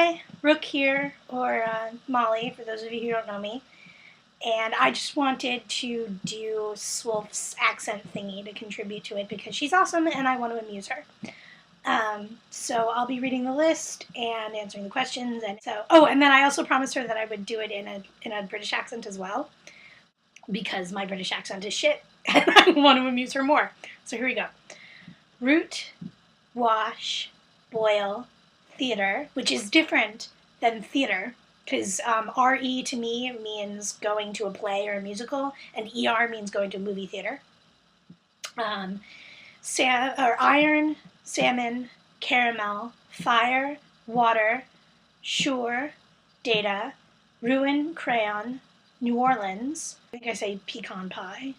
Hi, Rook here, or Molly, for those of you who don't know me. And I just wanted to do Swolf's accent thingy to contribute to it because she's awesome and I want to amuse her. So I'll be reading the list and answering the questions. And then I also promised her that I would do it in a British accent as well because my British accent is shit and I want to amuse her more. So here we go. Root, wash, boil, theater, which is different than theater, because RE to me means going to a play or a musical, and ER means going to a movie theater. Iron, salmon, caramel, fire, water, sure, data, ruin, crayon, New Orleans. I think I say pecan pie.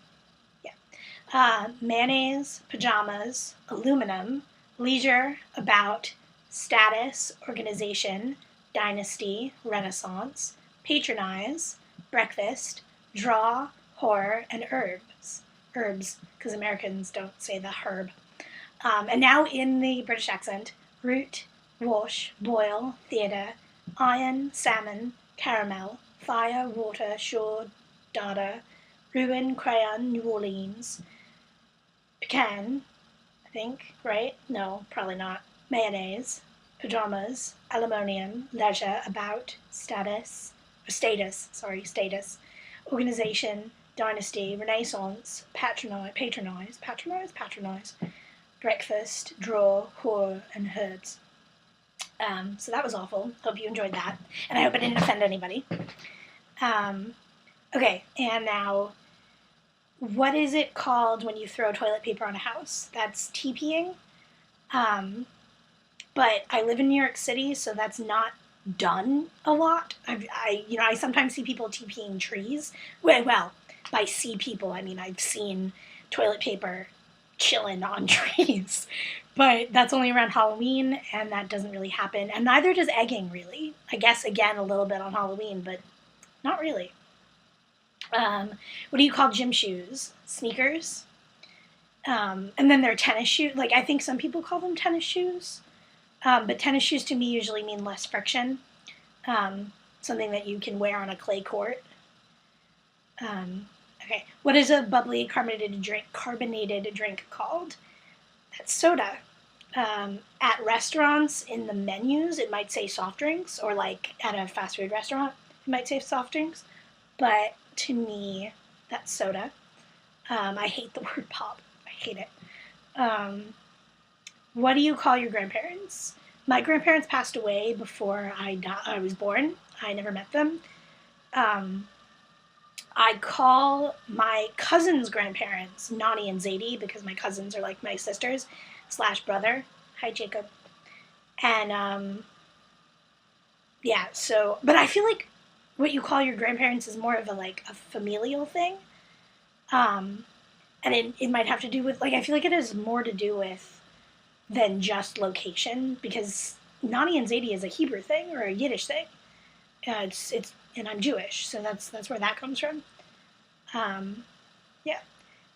Yeah. Mayonnaise, pajamas, aluminum, leisure, about, status, organization, dynasty, renaissance, patronize, breakfast, draw, horror, and herbs. Herbs, because Americans don't say the herb. And now in the British accent, root, wash, boil, theatre, iron, salmon, caramel, fire, water, shore, data, ruin, crayon, New Orleans, pecan, I think, right? No, probably not. Mayonnaise, pajamas, aluminium, leisure, about, status, organization, dynasty, renaissance, patronize, breakfast, draw, whore, and herbs. So that was awful. Hope you enjoyed that. And I hope I didn't offend anybody. Okay, and now, what is it called when you throw toilet paper on a house? That's TPing. But I live in New York City, so that's not done a lot. I sometimes see people TPing trees. Well, by see people, I mean I've seen toilet paper chilling on trees. But that's only around Halloween, and that doesn't really happen. And neither does egging, really. I guess, again, a little bit on Halloween, but not really. What do you call gym shoes? Sneakers. And then they're tennis shoes. Like, I think some people call them tennis shoes. But tennis shoes to me usually mean less friction. Something that you can wear on a clay court. Okay. What is a bubbly carbonated drink called? That's soda. At restaurants, in the menus, it might say soft drinks, or like at a fast food restaurant, it might say soft drinks. But to me, that's soda. I hate the word pop. I hate it. What do you call your grandparents? My grandparents passed away before I was born. I never met them. I call my cousin's grandparents Nani and Zadie because my cousins are like my sisters / brother. Hi, Jacob. And yeah, so, but I feel like what you call your grandparents is more of a familial thing. And it might have to do with, I feel like it has more to do with than just location, because Nani and Zadie is a Hebrew thing or a Yiddish thing. And I'm Jewish, so that's where that comes from. Yeah.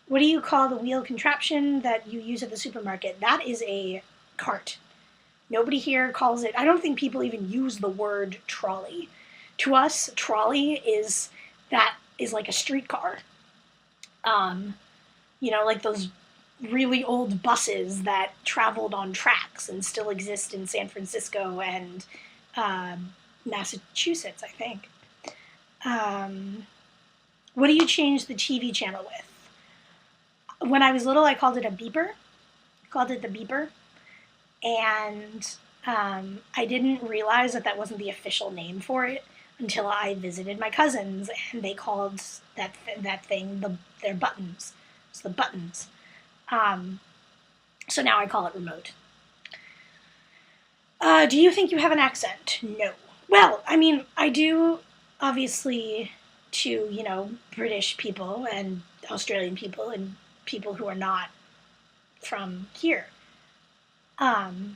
What do you call the wheel contraption that you use at the supermarket? That is a cart. Nobody here calls it. I don't think people even use the word trolley. To us, trolley is like a streetcar. Like those really old buses that traveled on tracks and still exist in San Francisco and Massachusetts, I think. What do you change the TV channel with? When I was little, I called it a beeper. Called it the beeper. And I didn't realize that wasn't the official name for it until I visited my cousins, and they called that thing their buttons. It's the buttons. So now I call it remote. Do you think you have an accent? No. Well, I mean, I do, obviously, to, British people and Australian people and people who are not from here. But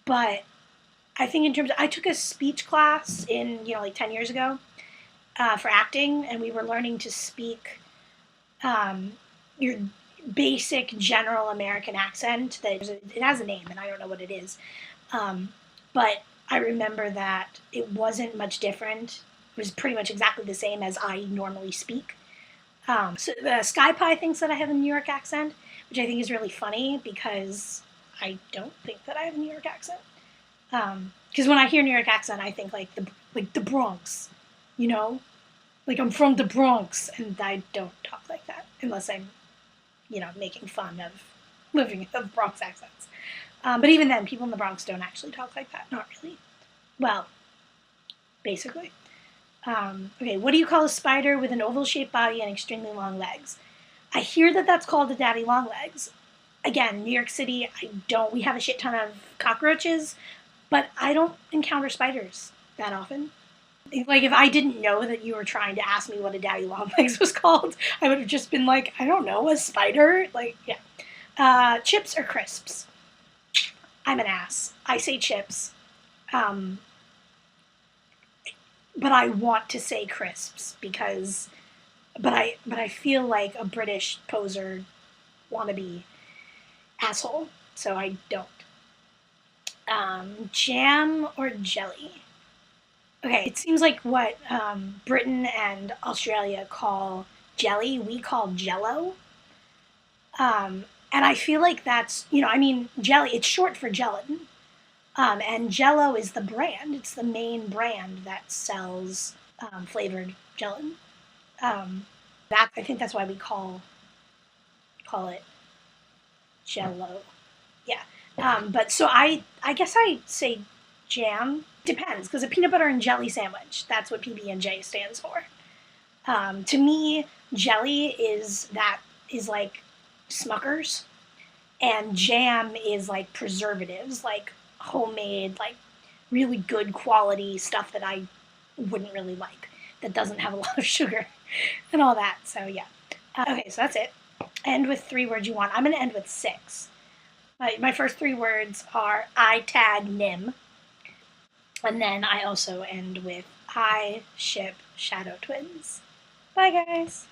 I think in terms of, I took a speech class in, 10 years ago for acting, and we were learning to speak your basic general American accent. It has a name, and I don't know what it is. But I remember that it wasn't much different. It was pretty much exactly the same as I normally speak. So the Sky Pie thinks that I have a New York accent, which I think is really funny because I don't think that I have a New York accent. Because when I hear New York accent, I think like the Bronx, you know, like I'm from the Bronx, and I don't talk like that unless I'm, making fun of living of Bronx accents. But even then, people in the Bronx don't actually talk like that. Not really. Well, basically. Okay, what do you call a spider with an oval-shaped body and extremely long legs? I hear that that's called a daddy long legs. Again, New York City, we have a shit ton of cockroaches, but I don't encounter spiders that often. Like, if I didn't know that you were trying to ask me what a daddy long legs was called, I would have just been like, I don't know, a spider? Like, yeah. Chips or crisps? I'm an ass. I say chips. But I want to say crisps but I feel like a British poser wannabe asshole, so I don't. Jam or jelly? Okay, it seems like what Britain and Australia call jelly, we call jello. And I feel like that's, jelly, it's short for gelatin. And Jello is the brand. It's the main brand that sells flavored gelatin. I think that's why we call it Jello. Yeah. But so I guess I say jam. Depends, because a peanut butter and jelly sandwich. That's what PB&J stands for. To me, jelly is like Smuckers, and jam is like preservatives, like homemade, like really good quality stuff that I wouldn't really like, that doesn't have a lot of sugar and all that. So yeah. Okay, so that's it. End with 3 words you want. I'm going to end with 6. My first 3 words are I tag Nim. And then I also end with I ship Shadow Twins. Bye, guys.